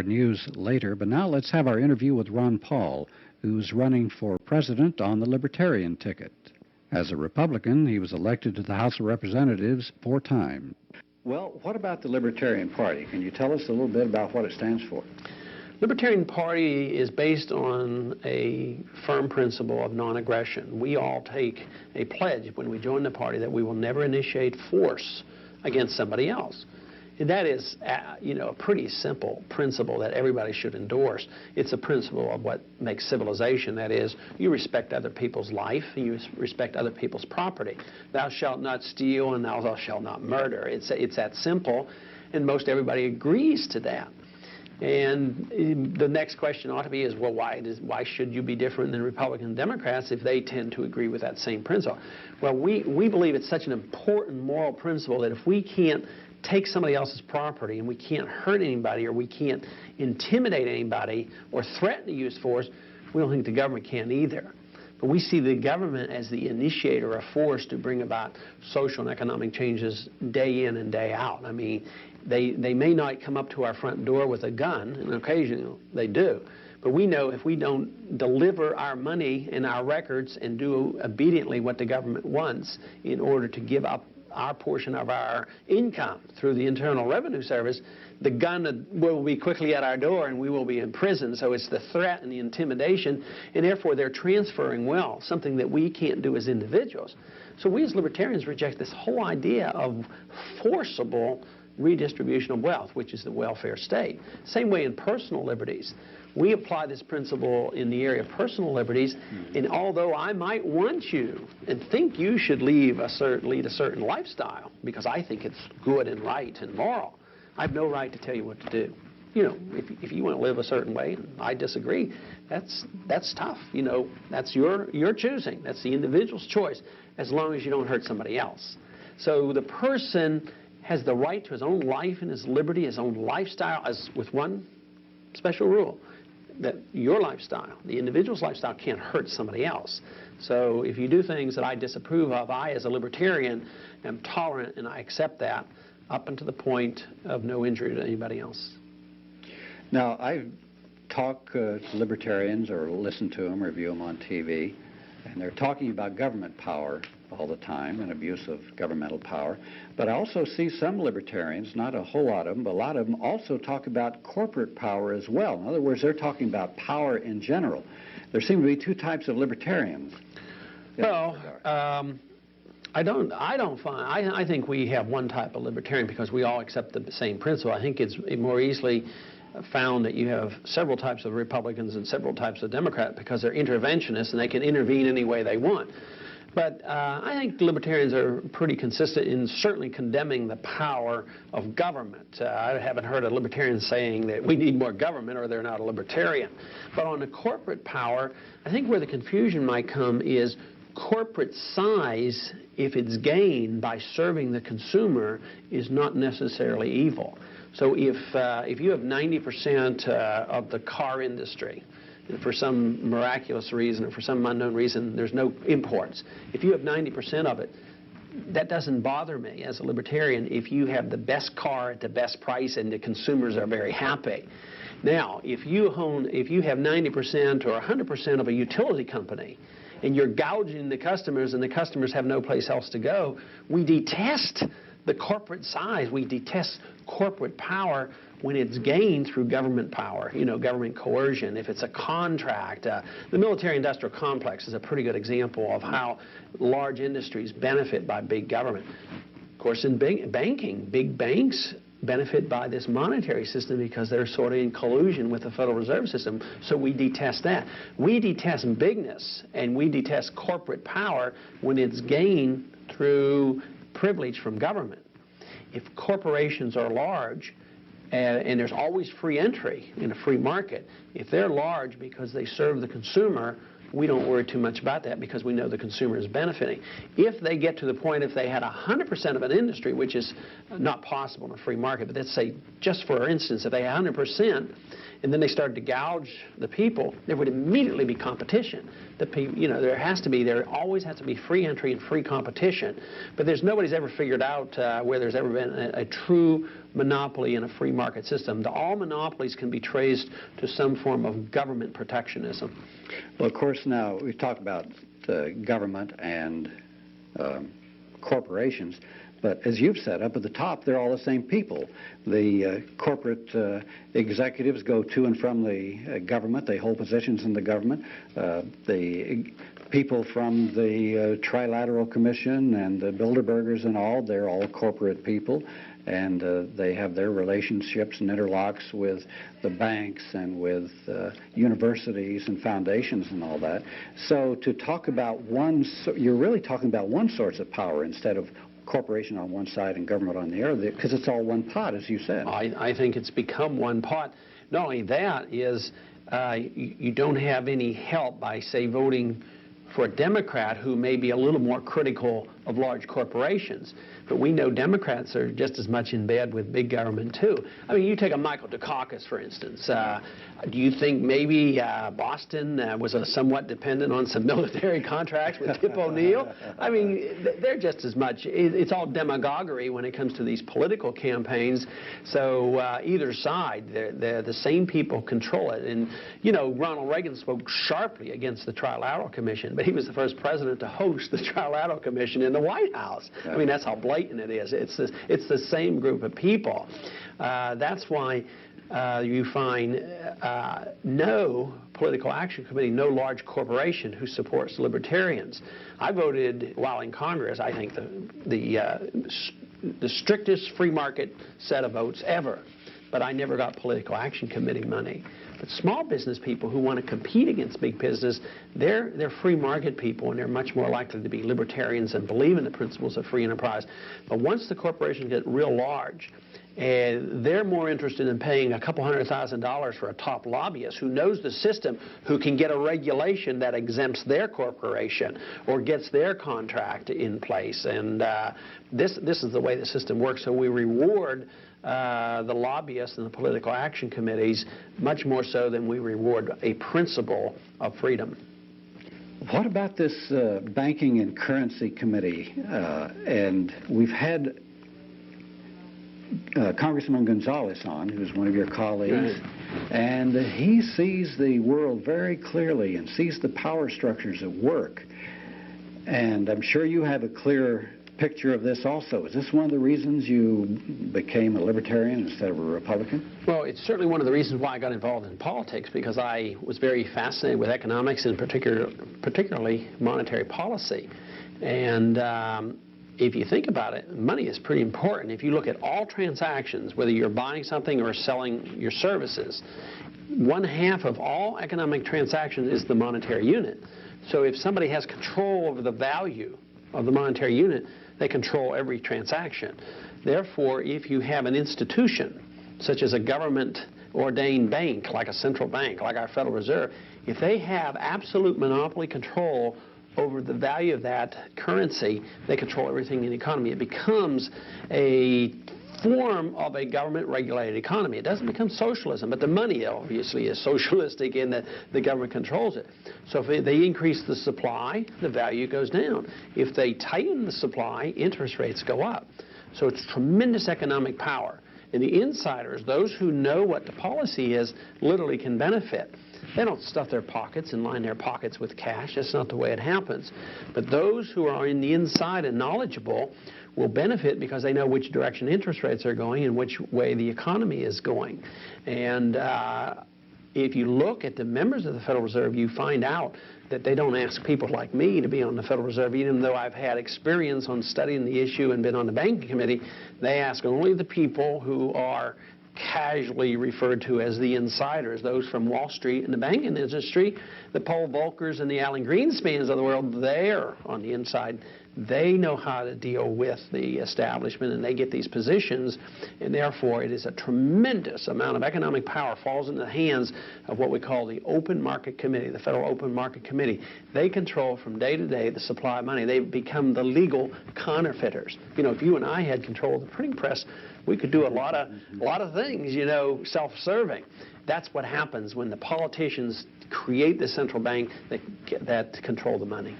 News later, but now let's have our interview with Ron Paul, who's running for president on the Libertarian ticket. As a Republican, he was elected to the House of Representatives 4 times. Well, what about the Libertarian Party? Can you tell us a little bit about what it stands for? Libertarian Party is based on a firm principle of non-aggression. We all take a pledge when we join the party that we will never initiate force against somebody else. And that is, a pretty simple principle that everybody should endorse. It's a principle of what makes civilization. That is, you respect other people's life, and you respect other people's property. Thou shalt not steal, and thou shalt not murder. It's that simple, and most everybody agrees to that. And the next question ought to be is, well, why should you be different than Republican and Democrats if they tend to agree with that same principle? Well, we believe it's such an important moral principle that if we can't take somebody else's property and we can't hurt anybody or we can't intimidate anybody or threaten to use force, we don't think the government can either. But we see the government as the initiator of force to bring about social and economic changes day in and day out. I mean, they may not come up to our front door with a gun, and occasionally they do. But we know if we don't deliver our money and our records and do obediently what the government wants in order to give up our portion of our income through the Internal Revenue Service, the gun will be quickly at our door and we will be in prison. So it's the threat and the intimidation, and therefore they're transferring wealth, something that we can't do as individuals. So we as libertarians reject this whole idea of forcible redistribution of wealth, which is the welfare state. Same way in personal liberties. We apply this principle in the area of personal liberties, and although I might want you and think you should lead a certain lifestyle because I think it's good and right and moral, I have no right to tell you what to do. If you want to live a certain way and I disagree, that's tough. That's your choosing. That's the individual's choice, as long as you don't hurt somebody else. So the person has the right to his own life and his liberty, his own lifestyle, as with one special rule, that your lifestyle, the individual's lifestyle, can't hurt somebody else. So if you do things that I disapprove of, I, as a libertarian, am tolerant and I accept that up until the point of no injury to anybody else. Now, I talk to libertarians or listen to them or view them on TV, and they're talking about government power all the time and abuse of governmental power. But I also see some libertarians, not a whole lot of them, but a lot of them also talk about corporate power as well. In other words, they're talking about power in general. There seem to be 2 types of libertarians. Well, I think we have one type of libertarian because we all accept the same principle. I think it's more easily found that you have several types of Republicans and several types of Democrats because they're interventionists and they can intervene any way they want. But I think libertarians are pretty consistent in certainly condemning the power of government. I haven't heard a libertarian saying that we need more government or they're not a libertarian. But on the corporate power, I think where the confusion might come is corporate size, if it's gained by serving the consumer, is not necessarily evil. So if you have 90% of the car industry, for some miraculous reason or for some unknown reason, there's no imports. If you have 90% of it, that doesn't bother me as a libertarian if you have the best car at the best price and the consumers are very happy. Now, if you have 90% or 100% of a utility company and you're gouging the customers and the customers have no place else to go, we detest the corporate size. We detest corporate power when it's gained through government power, government coercion. If it's a contract, the military-industrial complex is a pretty good example of how large industries benefit by big government. Of course, in banking, big banks benefit by this monetary system because they're sort of in collusion with the Federal Reserve System, so we detest that. We detest bigness, and we detest corporate power when it's gained through privilege from government. If corporations are large, and there's always free entry in a free market, if they're large because they serve the consumer, we don't worry too much about that because we know the consumer is benefiting. If they get to the point, if they had 100% of an industry, which is not possible in a free market, but let's say, just for instance, if they had 100%, and then they started to gouge the people, there would immediately be competition. There always has to be free entry and free competition. But nobody's ever figured out where there's ever been a true monopoly in a free market system. All monopolies can be traced to some form of government protectionism. Well, of course, now we talk about government and corporations. But as you've said, up at the top, they're all the same people. The corporate executives go to and from the government. They hold positions in the government. The people from the Trilateral Commission and the Bilderbergers and all, they're all corporate people. And they have their relationships and interlocks with the banks and with universities and foundations and all that. So to talk about you're really talking about one source of power instead of corporation on one side and government on the other, because it's all one pot, as you said. I think it's become one pot. Not only that is you don't have any help by, say, voting for a Democrat who may be a little more critical of large corporations. But we know Democrats are just as much in bed with big government, too. I mean, you take a Michael Dukakis, for instance. Do you think maybe Boston was somewhat dependent on some military contracts with Tip O'Neill? I mean, they're just as much. It's all demagoguery when it comes to these political campaigns. So either side, they're the same people control it. And, Ronald Reagan spoke sharply against the Trilateral Commission, but he was the first president to host the Trilateral Commission in the White House. I mean, that's how blatant it is. It's the same group of people. That's why you find no political action committee, no large corporation who supports libertarians. I voted while in Congress, I think the strictest free market set of votes ever, but I never got political action committee money. But small business people who want to compete against big business, they're free market people, and they're much more likely to be libertarians and believe in the principles of free enterprise. But once the corporations get real large, they're more interested in paying a couple $100,000 for a top lobbyist who knows the system, who can get a regulation that exempts their corporation or gets their contract in place. And this is the way the system works. So we reward the lobbyists and the political action committees much more so than we reward a principle of freedom. What about this Banking and Currency Committee? And we've had Congressman Gonzalez on, who's one of your colleagues, right. And he sees the world very clearly and sees the power structures at work. And I'm sure you have a clear picture of this also. Is this one of the reasons you became a libertarian instead of a Republican? Well, it's certainly one of the reasons why I got involved in politics, because I was very fascinated with economics and particularly monetary policy. And if you think about it, money is pretty important. If you look at all transactions, whether you're buying something or selling your services, 1/2 of all economic transactions is the monetary unit. So if somebody has control over the value of the monetary unit, they control every transaction. Therefore, if you have an institution, such as a government-ordained bank, like a central bank, like our Federal Reserve, if they have absolute monopoly control over the value of that currency, they control everything in the economy. It becomes a form of a government-regulated economy. It doesn't become socialism, but the money obviously is socialistic in that the government controls it. So if they increase the supply, the value goes down. If they tighten the supply, interest rates go up. So it's tremendous economic power. And the insiders, those who know what the policy is, literally can benefit. They don't stuff their pockets and line their pockets with cash. That's not the way it happens. But those who are in the inside and knowledgeable will benefit because they know which direction interest rates are going and which way the economy is going. And if you look at the members of the Federal Reserve, you find out that they don't ask people like me to be on the Federal Reserve, even though I've had experience on studying the issue and been on the banking committee. They ask only the people who are casually referred to as the insiders, those from Wall Street and the banking industry, the Paul Volckers and the Alan Greenspans of the world. They're on the inside. They know how to deal with the establishment, and they get these positions, and therefore it is a tremendous amount of economic power falls into the hands of what we call the Open Market Committee, the Federal Open Market Committee. They control from day to day the supply of money. They become the legal counterfeiters. You know, if you and I had control of the printing press, we could do a lot of things, you know, self-serving. That's what happens when the politicians create the central bank that control the money.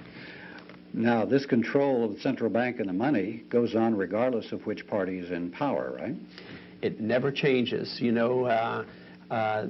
Now, this control of the central bank and the money goes on regardless of which party is in power, right? It never changes. You know,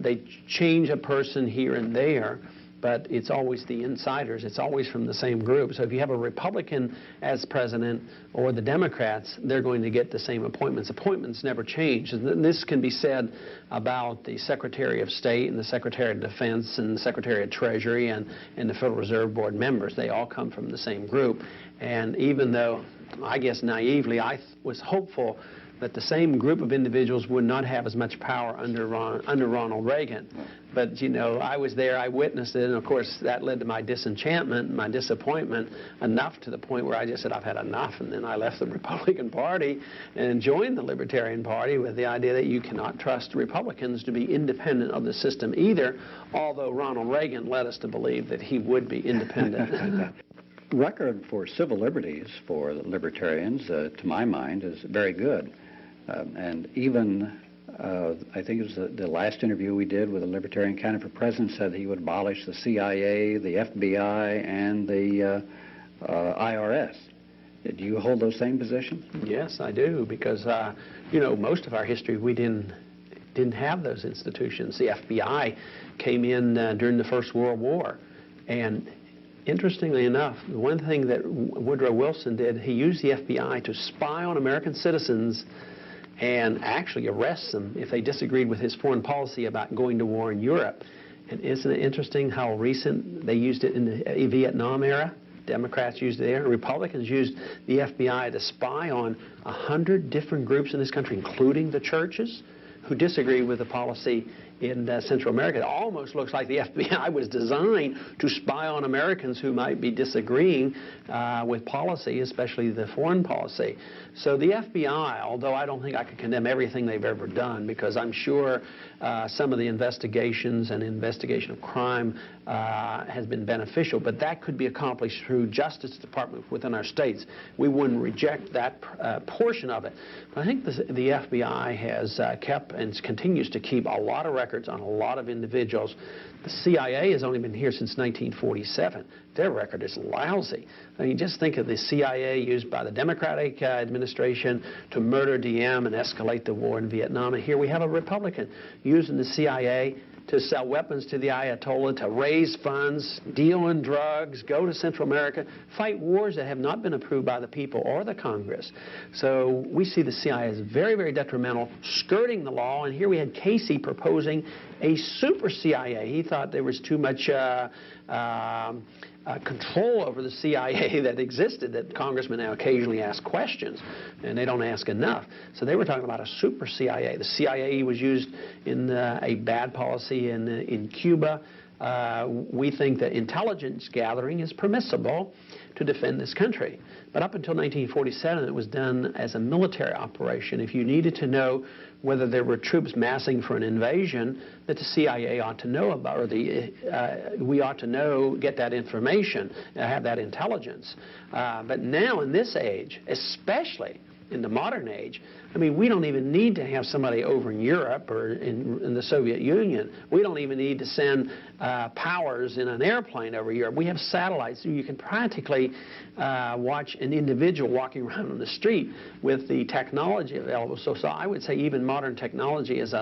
they change a person here and there, but it's always the insiders. It's always from the same group. So if you have a Republican as president or the Democrats, they're going to get the same appointments. Appointments never change. And this can be said about the Secretary of State and the Secretary of Defense and the Secretary of Treasury and the Federal Reserve Board members. They all come from the same group. And even though, I guess naively, I was hopeful that the same group of individuals would not have as much power under Ronald Reagan. But, you know, I was there, I witnessed it, and of course that led to my disenchantment, my disappointment, enough to the point where I just said, I've had enough, and then I left the Republican Party and joined the Libertarian Party with the idea that you cannot trust Republicans to be independent of the system either, although Ronald Reagan led us to believe that he would be independent. Record for civil liberties for the libertarians, to my mind, is very good. And even, I think it was the last interview we did with a libertarian candidate for president said he would abolish the CIA, the FBI, and the IRS. Do you hold those same positions? Yes, I do, because, you know, most of our history we didn't have those institutions. The FBI came in during the First World War, and interestingly enough, one thing that Woodrow Wilson did, he used the FBI to spy on American citizens and actually arrest them if they disagreed with his foreign policy about going to war in Europe. And isn't it interesting how recent they used it in the Vietnam era? Democrats used it there. Republicans used the FBI to spy on 100 different groups in this country, including the churches, who disagree with the policy in Central America. It almost looks like the FBI was designed to spy on Americans who might be disagreeing with policy, especially the foreign policy. So the FBI, although I don't think I could condemn everything they've ever done, because I'm sure some of the investigations and investigation of crime has been beneficial, but that could be accomplished through Justice Department within our states. We wouldn't reject that portion of it. But I think the FBI has kept and continues to keep a lot of records on a lot of individuals. The CIA has only been here since 1947. Their record is lousy. I mean, just think of the CIA used by the Democratic administration to murder Diem and escalate the war in Vietnam. And here we have a Republican using the CIA to sell weapons to the Ayatollah, to raise funds, deal in drugs, go to Central America, fight wars that have not been approved by the people or the Congress. So we see the CIA as very, very detrimental, skirting the law. And here we had Casey proposing a super CIA. He thought there was too much control over the CIA that existed, that congressmen now occasionally ask questions, and they don't ask enough. So they were talking about a super CIA. The CIA was used in a bad policy in Cuba. We think that intelligence gathering is permissible to defend this country. But up until 1947, it was done as a military operation. If you needed to know whether there were troops massing for an invasion, that the CIA ought to know about, or we ought to know, get that information, have that intelligence. But now in this age, especially in the modern age, I mean, we don't even need to have somebody over in Europe or in the Soviet Union. We don't even need to send powers in an airplane over Europe. We have satellites. So you can practically watch an individual walking around on the street with the technology available. So I would say even modern technology has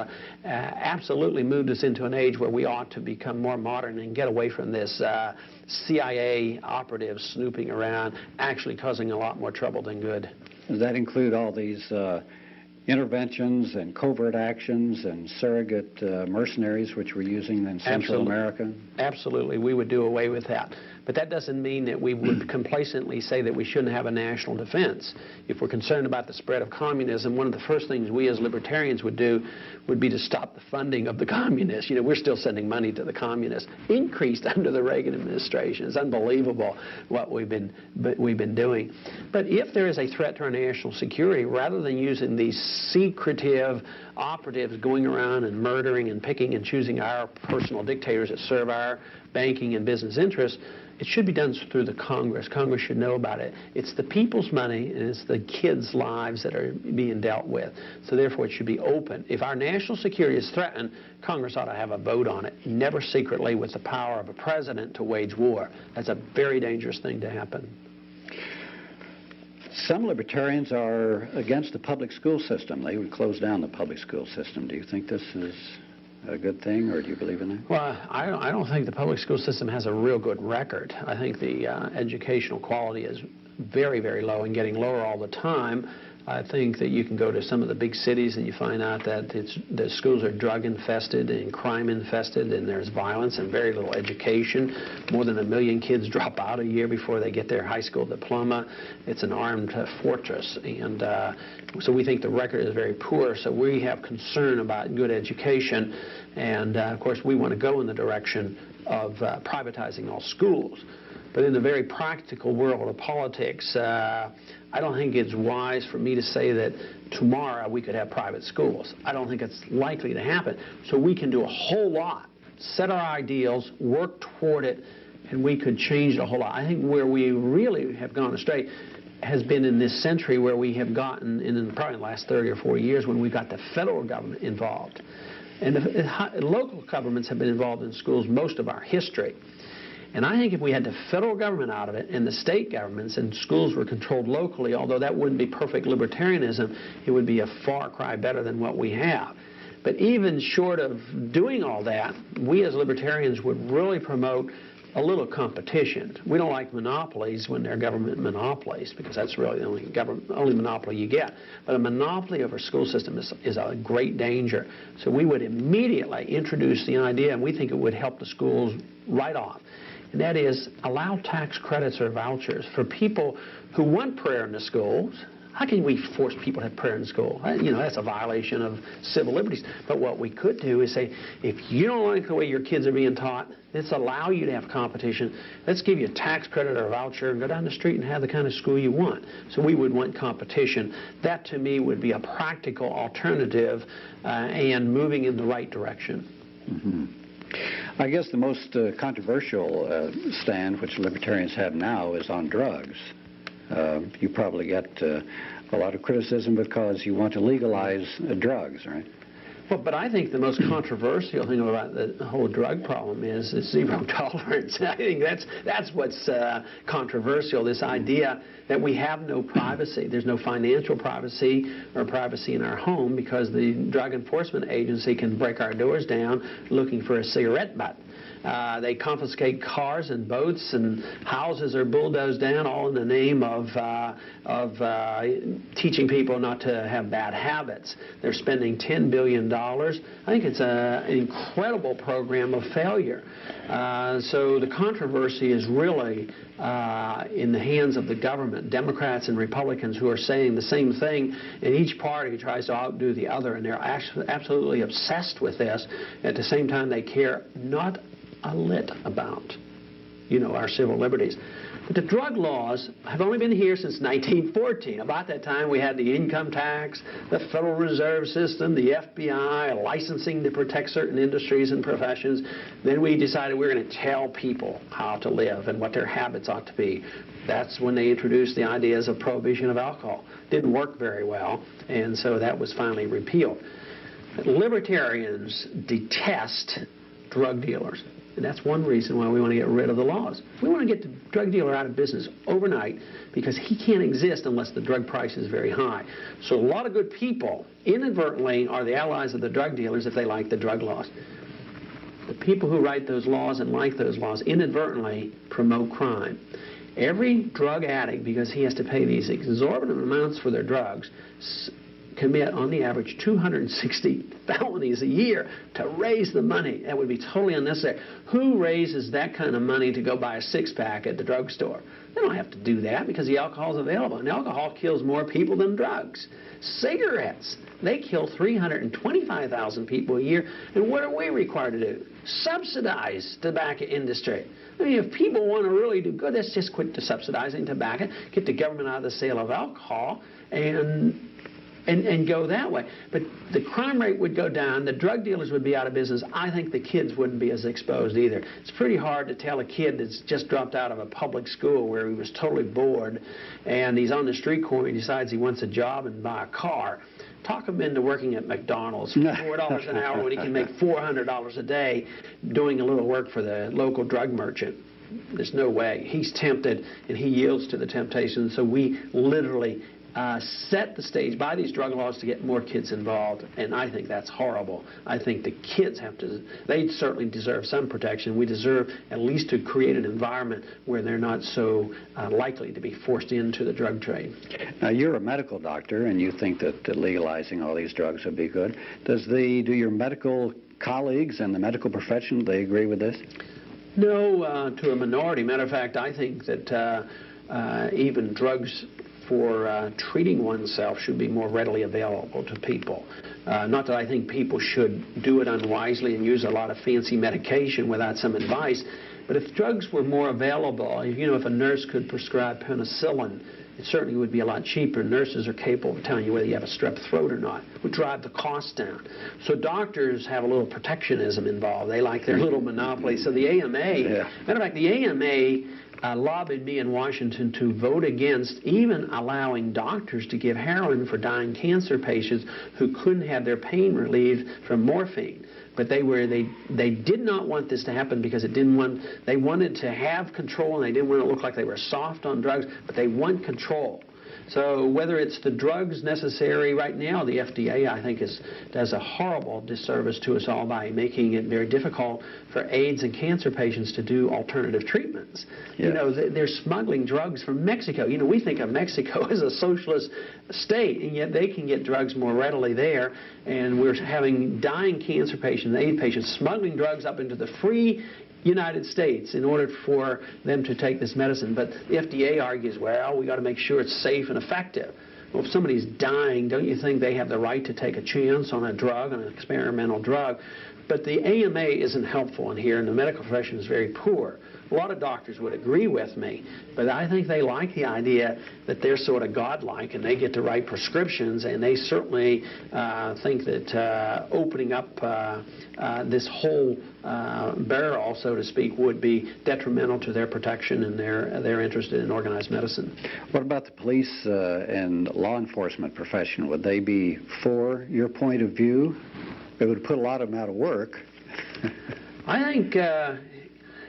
absolutely moved us into an age where we ought to become more modern and get away from this CIA operatives snooping around, actually causing a lot more trouble than good. Does that include all these interventions and covert actions and surrogate mercenaries which we're using in Central America? Absolutely. We would do away with that. But that doesn't mean that we would complacently say that we shouldn't have a national defense. If we're concerned about the spread of communism, one of the first things we as libertarians would do would be to stop the funding of the communists. We're still sending money to the communists, increased under the Reagan administration. It's unbelievable what we've been doing. But if there is a threat to our national security, rather than using these secretive operatives going around and murdering and picking and choosing our personal dictators that serve our banking and business interests, it should be done through the Congress. Congress should know about it. It's the people's money, and it's the kids' lives that are being dealt with. So therefore, it should be open. If our national security is threatened, Congress ought to have a vote on it, never secretly with the power of a president to wage war. That's a very dangerous thing to happen. Some libertarians are against the public school system. They would close down the public school system. Do you think this is a good thing, or do you believe in that? Well, I don't think the public school system has a real good record. I think the educational quality is very, very low and getting lower all the time. I think that you can go to some of the big cities and you find out that the schools are drug infested and crime infested, and there's violence and very little education. More than 1 million kids drop out a year before they get their high school diploma. It's an armed fortress, and so we think the record is very poor. So we have concern about good education, and of course we want to go in the direction of privatizing all schools. But in the very practical world of politics, I don't think it's wise for me to say that tomorrow we could have private schools. I don't think it's likely to happen. So we can do a whole lot, set our ideals, work toward it, and we could change a whole lot. I think where we really have gone astray has been in this century, where we have gotten, in probably the last 30 or 40 years, when we got the federal government involved. And local governments have been involved in schools most of our history. And I think if we had the federal government out of it and the state governments and schools were controlled locally, although that wouldn't be perfect libertarianism, it would be a far cry better than what we have. But even short of doing all that, we as libertarians would really promote a little competition. We don't like monopolies when they're government monopolies, because that's really the only monopoly you get. But a monopoly of our school system is a great danger. So we would immediately introduce the idea, and we think it would help the schools right off. And that is, allow tax credits or vouchers for people who want prayer in the schools. How can we force people to have prayer in school? That's a violation of civil liberties. But what we could do is say, if you don't like the way your kids are being taught, let's allow you to have competition. Let's give you a tax credit or a voucher and go down the street and have the kind of school you want. So we would want competition. That, to me, would be a practical alternative and moving in the right direction. Mm-hmm. I guess the most controversial stand which libertarians have now is on drugs. You probably get a lot of criticism because you want to legalize drugs, right? Well, but I think the most controversial thing about the whole drug problem is zero tolerance. I think that's what's controversial, this idea that we have no privacy. There's no financial privacy or privacy in our home because the Drug Enforcement Agency can break our doors down looking for a cigarette butt. They confiscate cars and boats, and houses are bulldozed down, all in the name of teaching people not to have bad habits. They're spending $10 billion. I think it's an incredible program of failure. So the controversy is really in the hands of the government, Democrats and Republicans, who are saying the same thing, and each party tries to outdo the other, and they're absolutely obsessed with this. At the same time, they care not a lit about, our civil liberties. But the drug laws have only been here since 1914. About that time, we had the income tax, the Federal Reserve System, the FBI, licensing to protect certain industries and professions. Then we decided we were going to tell people how to live and what their habits ought to be. That's when they introduced the ideas of prohibition of alcohol. Didn't work very well, and so that was finally repealed. Libertarians detest drug dealers. And that's one reason why we want to get rid of the laws. We want to get the drug dealer out of business overnight because he can't exist unless the drug price is very high. So a lot of good people inadvertently are the allies of the drug dealers if they like the drug laws. The people who write those laws and like those laws inadvertently promote crime. Every drug addict, because he has to pay these exorbitant amounts for their drugs, commit, on the average, 260 felonies a year to raise the money. That would be totally unnecessary. Who raises that kind of money to go buy a six-pack at the drugstore? They don't have to do that because the alcohol is available. And alcohol kills more people than drugs. Cigarettes, they kill 325,000 people a year. And what are we required to do? Subsidize the tobacco industry. I mean, if people want to really do good, let's just quit subsidizing tobacco, get the government out of the sale of alcohol, and go that way. But the crime rate would go down, the drug dealers would be out of business. I think the kids wouldn't be as exposed either. It's pretty hard to tell a kid that's just dropped out of a public school where he was totally bored and he's on the street corner and he decides he wants a job and buy a car. Talk him into working at McDonald's for $4 an hour when he can make $400 a day doing a little work for the local drug merchant. There's no way. He's tempted and he yields to the temptation. So we literally set the stage by these drug laws to get more kids involved, and I think that's horrible. I think the kids they certainly deserve some protection. We deserve at least to create an environment where they're not so likely to be forced into the drug trade. Now, you're a medical doctor, and you think that legalizing all these drugs would be good. Do your medical colleagues and the medical profession, they agree with this? No, to a minority. Matter of fact, I think that even drugs for treating oneself should be more readily available to people. Not that I think people should do it unwisely and use a lot of fancy medication without some advice, but if drugs were more available, if a nurse could prescribe penicillin, it certainly would be a lot cheaper. Nurses are capable of telling you whether you have a strep throat or not. It would drive the cost down. So doctors have a little protectionism involved. They like their little monopoly. So the AMA, matter of fact, the AMA lobbied me in Washington to vote against even allowing doctors to give heroin for dying cancer patients who couldn't have their pain relieved from morphine. But they did not want this to happen because they wanted to have control, and they didn't want to look like they were soft on drugs, but they want control. So whether it's the drugs necessary right now, the FDA, I think, does a horrible disservice to us all by making it very difficult for AIDS and cancer patients to do alternative treatments. Yes. They're smuggling drugs from Mexico. We think of Mexico as a socialist state, and yet they can get drugs more readily there. And we're having dying cancer patients, AIDS patients, smuggling drugs up into the free United States in order for them to take this medicine. But the FDA argues, well, we got to make sure it's safe and effective. Well, if somebody's dying, don't you think they have the right to take a chance on a drug, on an experimental drug? But the AMA isn't helpful in here, and the medical profession is very poor. A lot of doctors would agree with me, but I think they like the idea that they're sort of godlike and they get to write prescriptions, and they certainly think that opening up this whole barrel, so to speak, would be detrimental to their protection, and they're interested in organized medicine. What about the police and law enforcement profession? Would they be for your point of view? It would put a lot of them out of work. I think a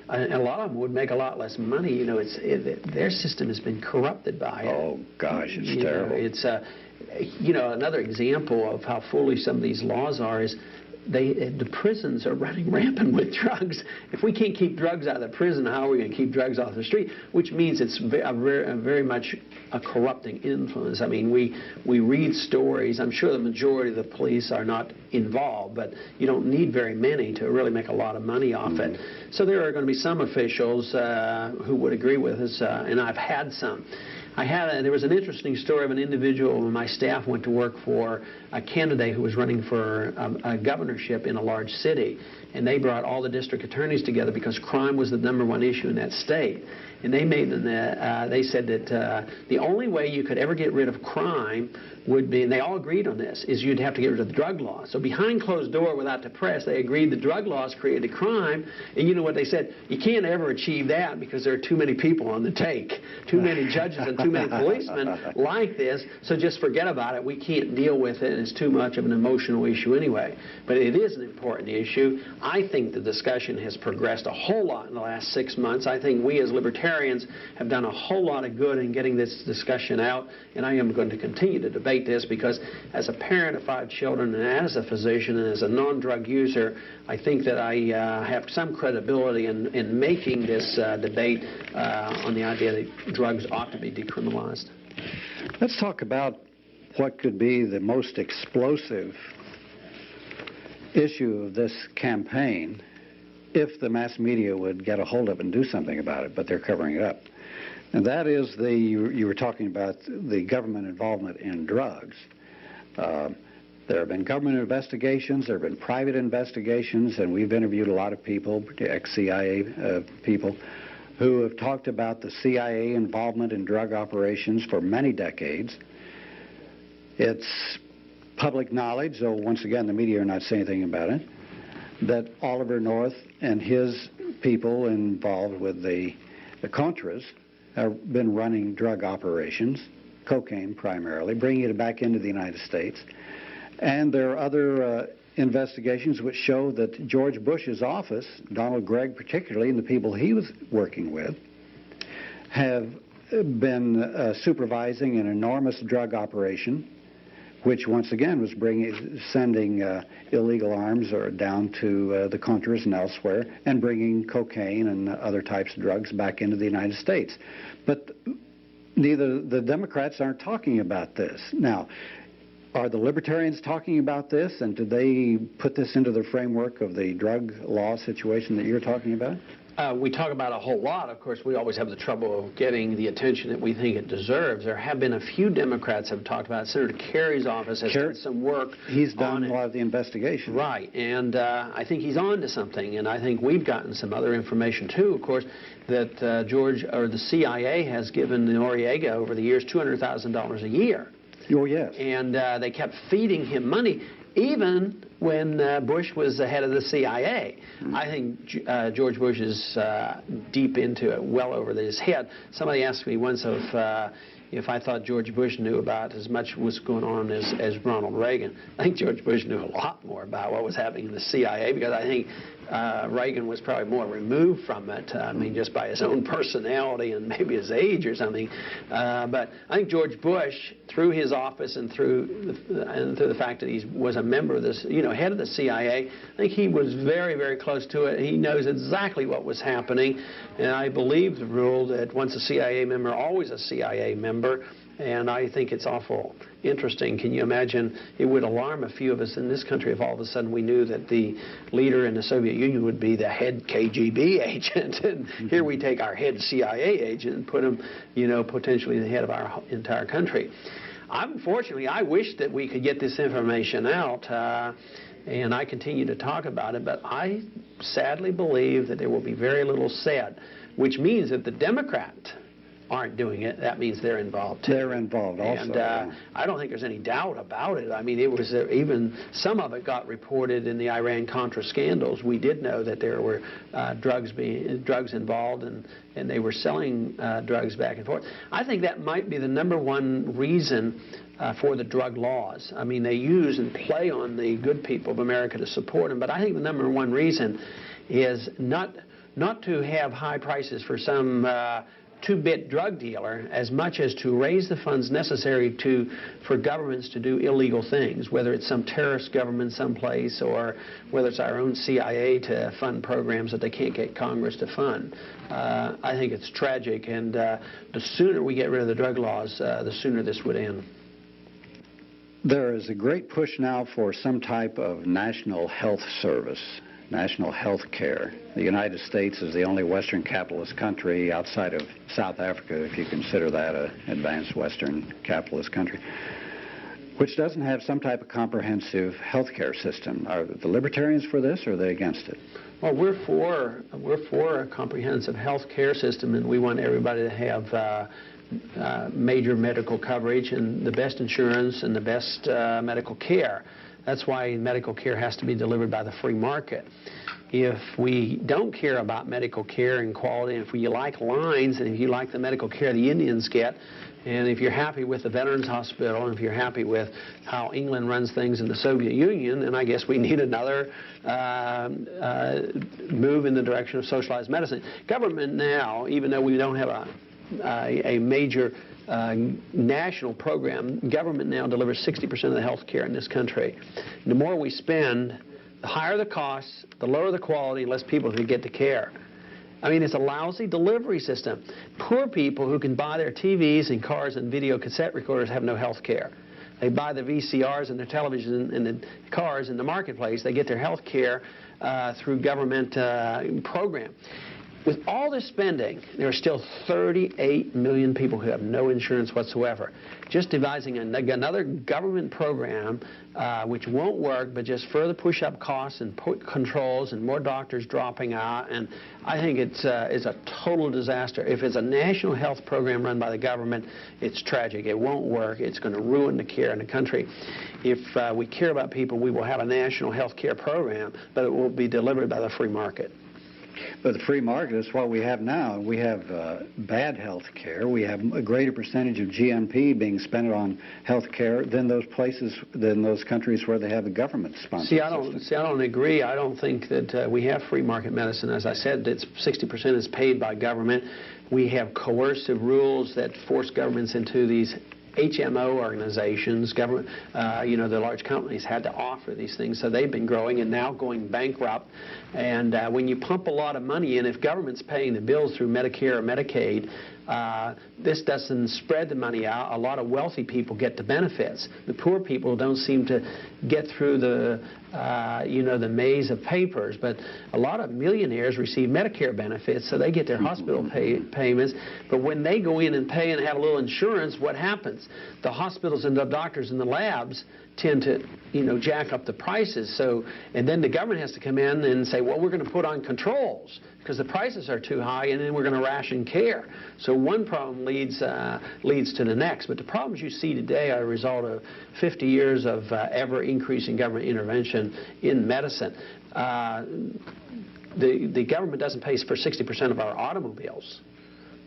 lot of them would make a lot less money. Their system has been corrupted by it. Oh, gosh, it's terrible. It's another example of how foolish some of these laws are is the prisons are running rampant with drugs. If we can't keep drugs out of the prison, how are we going to keep drugs off the street? Which means it's very much a corrupting influence. I mean, we read stories. I'm sure the majority of the police are not involved, but you don't need very many to really make a lot of money off it. So there are going to be some officials who would agree with us, and I've had some. There was an interesting story of an individual when my staff went to work for a candidate who was running for a governorship in a large city. And they brought all the district attorneys together because crime was the #1 issue in that state. And they said that the only way you could ever get rid of crime would be, and they all agreed on this, is you'd have to get rid of the drug law. So behind closed door, without the press, they agreed the drug laws created crime. And you know what they said? You can't ever achieve that because there are too many people on the take, too many judges and too many policemen like this, so just forget about it. We can't deal with it, and it's too much of an emotional issue anyway. But it is an important issue. I think the discussion has progressed a whole lot in the last 6 months. I think we as libertarians have done a whole lot of good in getting this discussion out, and I am going to continue to debate this because as a parent of 5 children and as a physician and as a non-drug user, I think that I have some credibility in making this debate on the idea that drugs ought to be decriminalized. Let's talk about what could be the most explosive issue of this campaign if the mass media would get a hold of it and do something about it, but they're covering it up. And that is you were talking about the government involvement in drugs. There have been government investigations, there have been private investigations, and we've interviewed a lot of people, ex-CIA people, who have talked about the CIA involvement in drug operations for many decades. It's public knowledge, though once again the media are not saying anything about it, that Oliver North and his people involved with the Contras have been running drug operations, cocaine primarily, bringing it back into the United States. And there are other investigations which show that George Bush's office, Donald Gregg particularly, and the people he was working with, have been supervising an enormous drug operation, which once again was sending illegal arms down to the Contras and elsewhere, and bringing cocaine and other types of drugs back into the United States. But neither the Democrats aren't talking about this. Now, are the Libertarians talking about this, and do they put this into the framework of the drug law situation that you're talking about? We talk about a whole lot. Of course, we always have the trouble of getting the attention that we think it deserves. There have been a few Democrats have talked about it. Senator Kerry's office has done some work. He's done a lot of the investigation. Right, and I think he's on to something, and I think we've gotten some other information too, of course, that the CIA has given Noriega over the years $200,000 a year. Oh, yes. And they kept feeding him money, even when Bush was the head of the CIA. I think George Bush is deep into it, well over his head. Somebody asked me once if I thought George Bush knew about as much was going on as Ronald Reagan. I think George Bush knew a lot more about what was happening in the CIA, because I think Reagan was probably more removed from it, I mean, just by his own personality and maybe his age or something. But I think George Bush, through his office and through the fact that he was a member of this, head of the CIA, I think he was very, very close to it. He knows exactly what was happening, and I believe the rule that once a CIA member, always a CIA member. And I think it's awful interesting. Can you imagine? It would alarm a few of us in this country if all of a sudden we knew that the leader in the Soviet Union would be the head KGB agent, and here we take our head CIA agent and put him, potentially the head of our entire country. Unfortunately, I wish that we could get this information out, and I continue to talk about it, but I sadly believe that there will be very little said, which means that the Democrat aren't doing it, that means they're involved too. They're involved also. And I don't think there's any doubt about it. I mean, it was even some of it got reported in the Iran-Contra scandals. We did know that there were drugs involved, and they were selling drugs back and forth. I think that might be the number one reason for the drug laws. I mean, they use and play on the good people of America to support them, but I think the number one reason is not to have high prices for some two-bit drug dealer, as much as to raise the funds necessary for governments to do illegal things, whether it's some terrorist government someplace or whether it's our own CIA to fund programs that they can't get Congress to fund. I think it's tragic, and the sooner we get rid of the drug laws, the sooner this would end. There is a great push now for some type of national health service, national health care. The United States is the only Western capitalist country outside of South Africa, if you consider that an advanced Western capitalist country, which doesn't have some type of comprehensive health care system. Are the Libertarians for this, or are they against it? Well, we're for a comprehensive health care system, and we want everybody to have major medical coverage and the best insurance and the best medical care. That's why medical care has to be delivered by the free market. If we don't care about medical care and quality, if you like lines, and if you like the medical care the Indians get, and if you're happy with the Veterans Hospital, and if you're happy with how England runs things in the Soviet Union, then I guess we need another move in the direction of socialized medicine. Government now, even though we don't have a major national program, government now delivers 60% of the health care in this country. The more we spend, the higher the costs, the lower the quality, less people can get the care. I mean, it's a lousy delivery system. Poor people who can buy their TVs and cars and video cassette recorders have no health care. They buy the VCRs and the television and the cars in the marketplace. They get their health care through government program. With all this spending, there are still 38 million people who have no insurance whatsoever. Just devising another government program which won't work, but just further push up costs and put controls and more doctors dropping out. And I think it's a total disaster. If it's a national health program run by the government, it's tragic. It won't work. It's going to ruin the care in the country. If we care about people, we will have a national health care program, but it will be delivered by the free market. But the free market is what we have now. We have bad health care. We have a greater percentage of GNP being spent on health care than those countries where they have a government-sponsored system. I don't agree. I don't think that we have free market medicine. As I said, 60% is paid by government. We have coercive rules that force governments into these HMO organizations. Government, the large companies had to offer these things, so they've been growing and now going bankrupt. And when you pump a lot of money in, if government's paying the bills through Medicare or Medicaid, this doesn't spread the money out. A lot of wealthy people get the benefits. The poor people don't seem to get through the maze of papers. But a lot of millionaires receive Medicare benefits, so they get their hospital payments. But when they go in and pay and have a little insurance, what happens? The hospitals and the doctors and the labs tend to, jack up the prices. And then the government has to come in and say, well, we're going to put on controls because the prices are too high, and then we're going to ration care. So one problem leads to the next. But the problems you see today are a result of 50 years of ever-increasing government intervention in medicine. The government doesn't pay for 60% of our automobiles,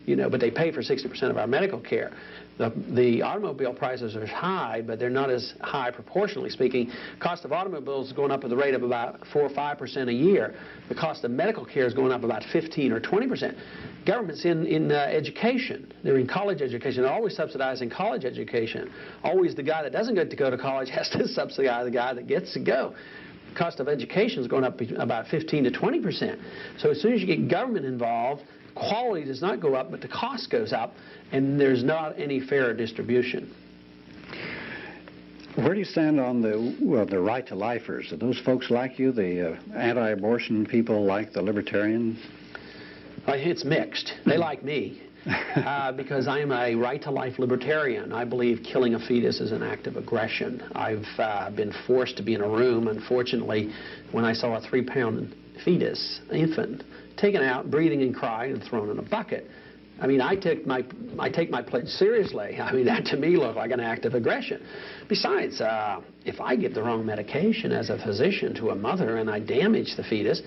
but they pay for 60% of our medical care. The automobile prices are high, but they're not as high proportionally speaking. Cost of automobiles is going up at the rate of about 4 or 5% a year. The cost of medical care is going up about 15 or 20%. Government's in education. They're in college education. They're always subsidizing college education. Always the guy that doesn't get to go to college has to subsidize the guy that gets to go. The cost of education is going up about 15 to 20%. So as soon as you get government involved, quality does not go up, but the cost goes up, and there's not any fair distribution. Where do you stand on the right to lifers? Are those folks like you, the anti-abortion people like the Libertarians? It's mixed. They like me because I'm a right-to-life Libertarian. I believe killing a fetus is an act of aggression. I've been forced to be in a room, unfortunately, when I saw a 3-pound fetus, infant, taken out, breathing and crying, and thrown in a bucket. I mean, I take my pledge seriously. I mean, that to me looked like an act of aggression. Besides, if I give the wrong medication as a physician to a mother and I damage the fetus,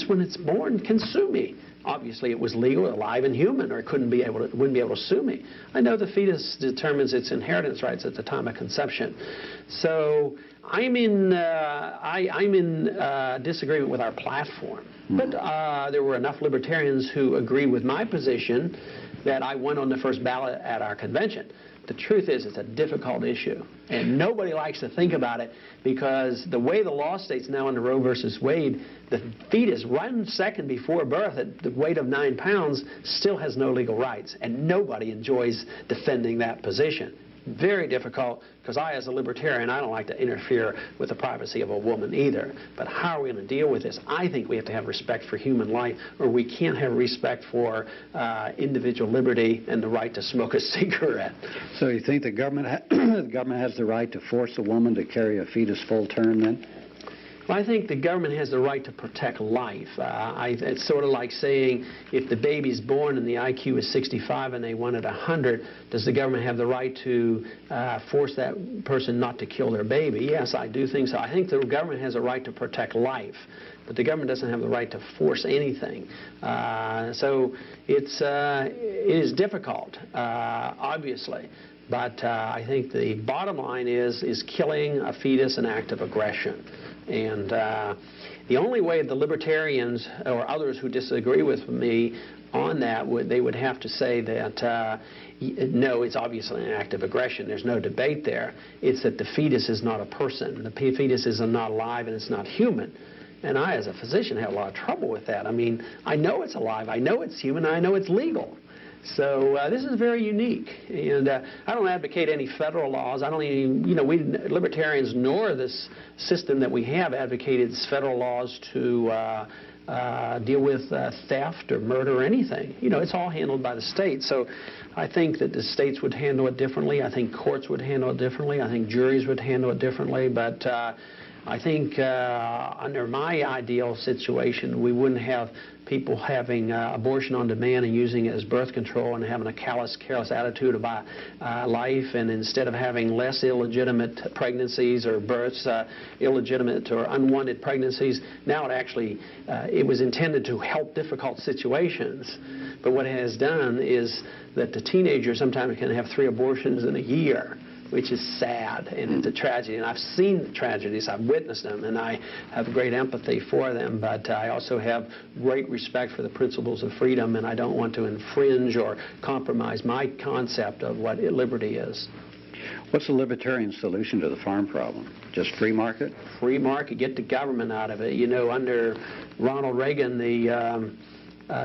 when it's born can sue me. Obviously, it was legal, alive, and human, or it wouldn't be able to sue me. I know the fetus determines its inheritance rights at the time of conception. So I'm in disagreement with our platform. But there were enough Libertarians who agree with my position that I went on the first ballot at our convention. The truth is, it's a difficult issue, and nobody likes to think about it because the way the law states now under Roe versus Wade, the fetus 1 second before birth at the weight of 9 pounds still has no legal rights, and nobody enjoys defending that position. Very difficult, because I, as a Libertarian, I don't like to interfere with the privacy of a woman either. But how are we going to deal with this? I think we have to have respect for human life, or we can't have respect for individual liberty and the right to smoke a cigarette. So you think the government has the right to force a woman to carry a fetus full term then? Well, I think the government has the right to protect life. It's sort of like saying if the baby's born and the IQ is 65 and they want it 100, does the government have the right to force that person not to kill their baby? Yes, I do think so. I think the government has a right to protect life, but the government doesn't have the right to force anything. So it is difficult, obviously. But I think the bottom line is killing a fetus an act of aggression. And the only way the Libertarians or others who disagree with me on that, they would have to say that, no, it's obviously an act of aggression. There's no debate there. It's that the fetus is not a person. The fetus is not alive and it's not human. And I, as a physician, have a lot of trouble with that. I mean, I know it's alive. I know it's human. I know it's legal. So this is very unique, and I don't advocate any federal laws. I don't even, we Libertarians nor this system that we have advocated federal laws to deal with theft or murder or anything. It's all handled by the states. So I think that the states would handle it differently. I think courts would handle it differently. I think juries would handle it differently. But I think under my ideal situation, we wouldn't have people having abortion on demand and using it as birth control and having a careless attitude about life, and instead of having less illegitimate pregnancies or births, illegitimate or unwanted pregnancies, now it was intended to help difficult situations. But what it has done is that the teenager sometimes can have 3 abortions in a year, which is sad, and it's a tragedy. And I've seen the tragedies, I've witnessed them, and I have great empathy for them, but I also have great respect for the principles of freedom, and I don't want to infringe or compromise my concept of what liberty is. What's the libertarian solution to the farm problem? Just free market? Free market, get the government out of it. Under Ronald Reagan, the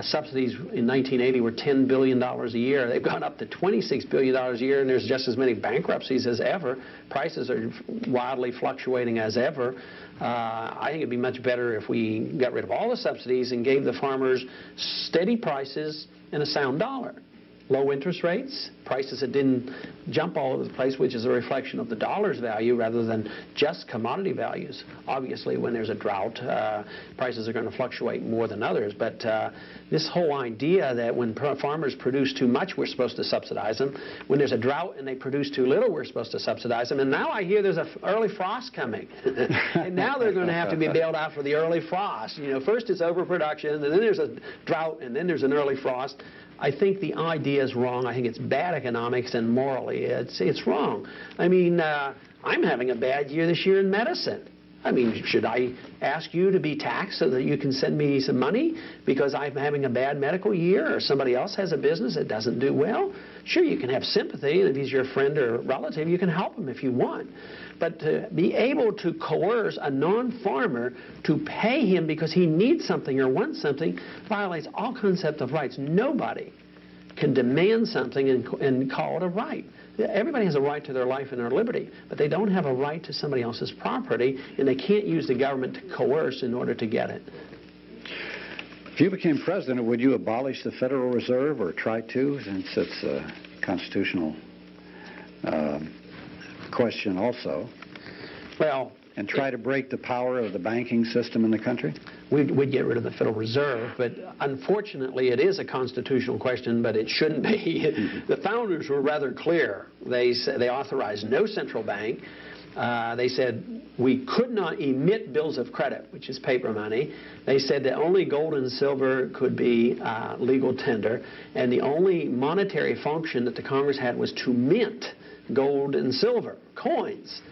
subsidies in 1980 were $10 billion a year. They've gone up to $26 billion a year, and there's just as many bankruptcies as ever. Prices are wildly fluctuating as ever. I think it'd be much better if we got rid of all the subsidies and gave the farmers steady prices and a sound dollar. Low interest rates, prices that didn't jump all over the place, which is a reflection of the dollar's value rather than just commodity values. Obviously, when there's a drought, prices are going to fluctuate more than others. But this whole idea that when farmers produce too much, we're supposed to subsidize them. When there's a drought and they produce too little, we're supposed to subsidize them. And now I hear there's an early frost coming. And now they're going to have to be bailed out for the early frost. First it's overproduction, and then there's a drought, and then there's an early frost. I think the idea is wrong. I think it's bad economics, and morally it's wrong. I mean, I'm having a bad year this year in medicine. I mean, should I ask you to be taxed so that you can send me some money because I'm having a bad medical year, or somebody else has a business that doesn't do well? Sure, you can have sympathy, and if he's your friend or relative, you can help him if you want. But to be able to coerce a non-farmer to pay him because he needs something or wants something violates all concept of rights. Nobody can demand something and call it a right. Everybody has a right to their life and their liberty, but they don't have a right to somebody else's property, and they can't use the government to coerce in order to get it. If you became president, would you abolish the Federal Reserve, or try to, since it's a constitutional question also? Well, and try to break the power of the banking system in the country? We'd get rid of the Federal Reserve, but unfortunately it is a constitutional question, but it shouldn't be. The founders were rather clear. They authorized no central bank. They said we could not emit bills of credit, which is paper money. They said that only gold and silver could be legal tender, and the only monetary function that the Congress had was to mint gold and silver coins.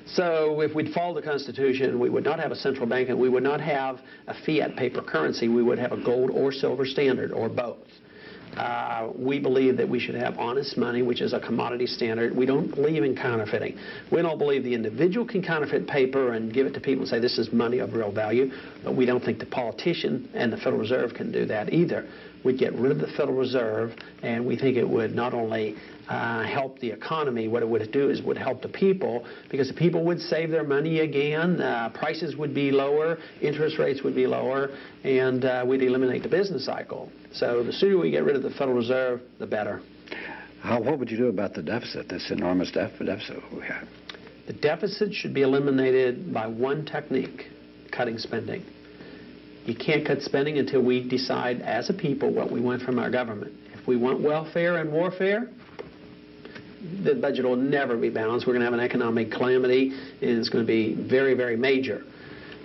So if we'd follow the Constitution, we would not have a central bank, and we would not have a fiat paper currency. We would have a gold or silver standard, or both. We believe that we should have honest money, which is a commodity standard. We don't believe in counterfeiting. We don't believe the individual can counterfeit paper and give it to people and say this is money of real value, but we don't think the politician and the Federal Reserve can do that either. We'd get rid of the Federal Reserve, and we think it would not only help the economy, what it would do is would help the people, because the people would save their money again, prices would be lower, interest rates would be lower, and we'd eliminate the business cycle. So the sooner we get rid of the Federal Reserve, the better. What would you do about the deficit, this enormous deficit we have? The deficit should be eliminated by one technique: cutting spending. You can't cut spending until we decide as a people what we want from our government. If we want welfare and warfare, the budget will never be balanced. We're going to have an economic calamity, and it's going to be very, very major.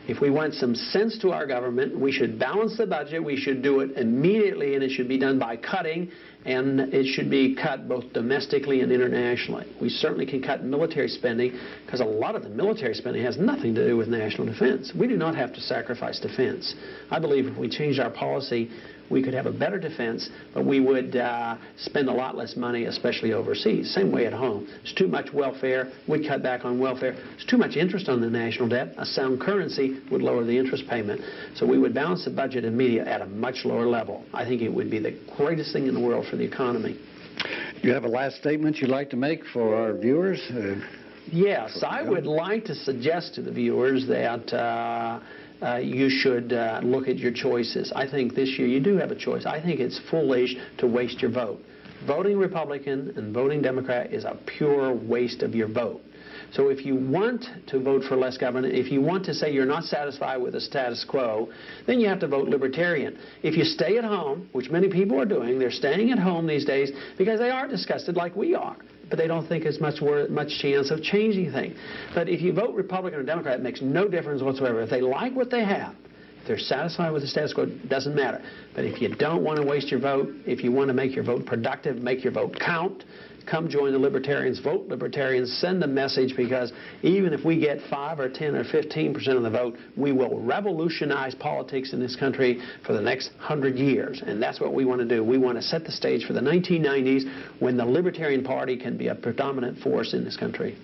If we want some sense to our government, we should balance the budget. We should do it immediately, and it should be done by cutting, and it should be cut both domestically and internationally. We certainly can cut military spending, because a lot of the military spending has nothing to do with national defense. We do not have to sacrifice defense. I believe if we change our policy, we could have a better defense, but we would spend a lot less money, especially overseas. Same way at home. There's too much welfare. We'd cut back on welfare. There's too much interest on the national debt. A sound currency would lower the interest payment. So we would balance the budget and media at a much lower level. I think it would be the greatest thing in the world for the economy. You have a last statement you'd like to make for our viewers? Yes, I would like to suggest to the viewers that you should look at your choices. I think this year you do have a choice. I think it's foolish to waste your vote. Voting Republican and voting Democrat is a pure waste of your vote. So if you want to vote for less government, if you want to say you're not satisfied with the status quo, then you have to vote Libertarian. If you stay at home, which many people are doing, they're staying at home these days because they are disgusted like we are, but they don't think there's much chance of changing things. But if you vote Republican or Democrat, it makes no difference whatsoever. If they like what they have, if they're satisfied with the status quo, it doesn't matter. But if you don't want to waste your vote, if you want to make your vote productive, make your vote count, come join the Libertarians, vote Libertarians, send a message, because even if we get 5 or 10 or 15% of the vote, we will revolutionize politics in this country for the next 100 years. And that's what we want to do. We want to set the stage for the 1990s when the Libertarian Party can be a predominant force in this country.